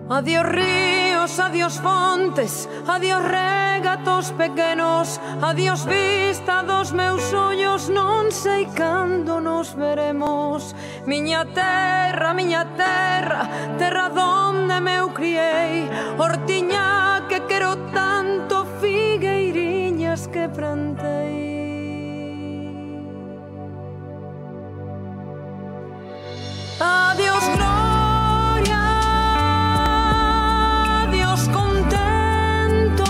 Adiós ríos, adiós fontes, adiós regatos pequenos, adiós vista dos meus ollos, non sei cando nos veremos. Miña terra, terra donde me eu criei, hortiña que quero tanto, figueiriñas que plantei. Adiós gloria, adiós contento,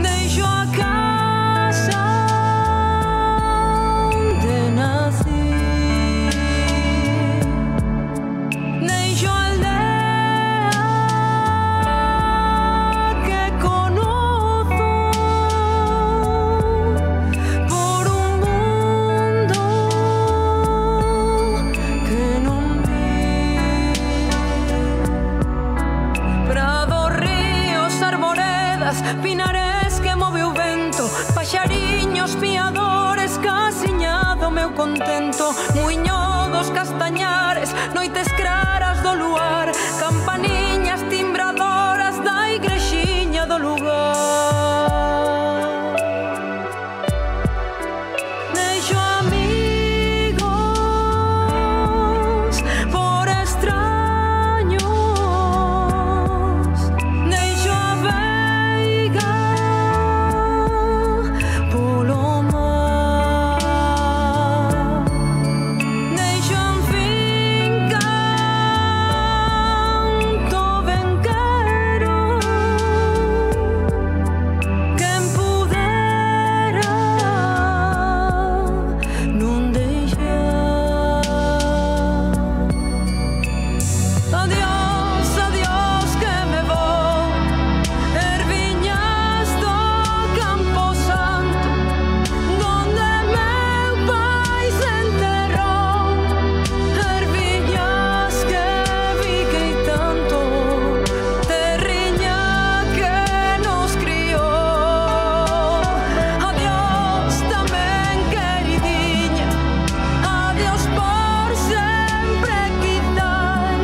deixo a casa onde nací, deixo a aldea que conozo, por un mundo que non vi. Prados, ríos, arboredas, pinares que move o vento, paxariños piadores, casiñado meu contento, muiño dos castañares, noites claras do luar, campaniñas timbradoras da igrexiña do lugar. Deixo amigos por extraños, deixo a veiga polo mar, deixo en finca canto ben quero, quen pudera non deixar. Adiós, adiós que me vou, erviñas do Campo Santo, donde meu pai se enterrou, erviñas que fiquei tanto, terriña que nos criou. Adiós tamén queridinha, adiós por sempre quizás,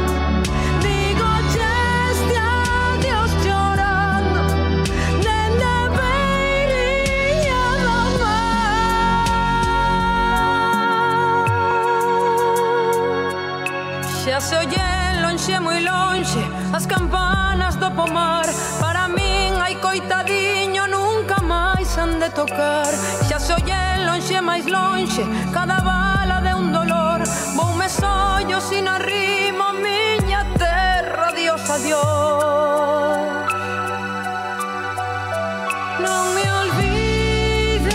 digo este adiós chorando, dende a beiriña do mar. Xa se oyen lonxe, moi lonxe, as campanas do pomar, para min, ai coitadiño, nunca máis han de tocar. Xa se oyen lonxe, máis lonxe, cada bala de un dolor, voume sollo sin arrimo, miña terra, adiós, adiós. Non me olvides,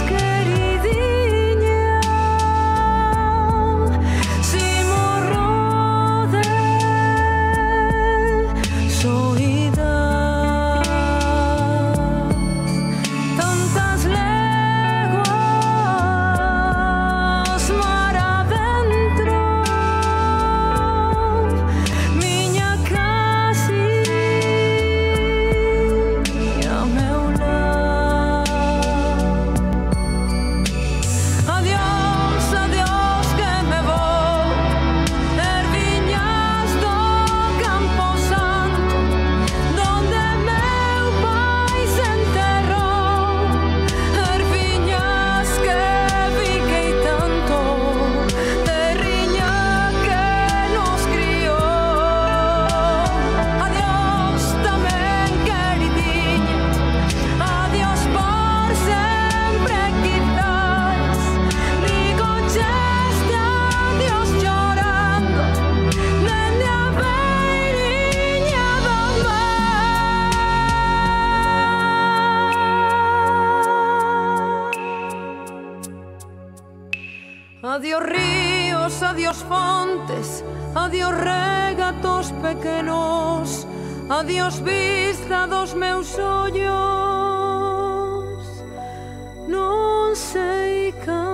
queridinha, si morro de soidad. Tantas leguas mar adentro, miña casiña meu lar. Adiós, adiós que me vou, erviñas do Campo Santo, donde meu pai se enterrou, erviñas que fiquei tanto, terriña que nos criou. Adiós tamén queridinha, adiós por sempre quizás, digo este adiós chorando, dende a beiriña do mar. Adiós ríos, adiós fontes, adiós regatos pequenos, adiós vista dos meus ollos, non sei cando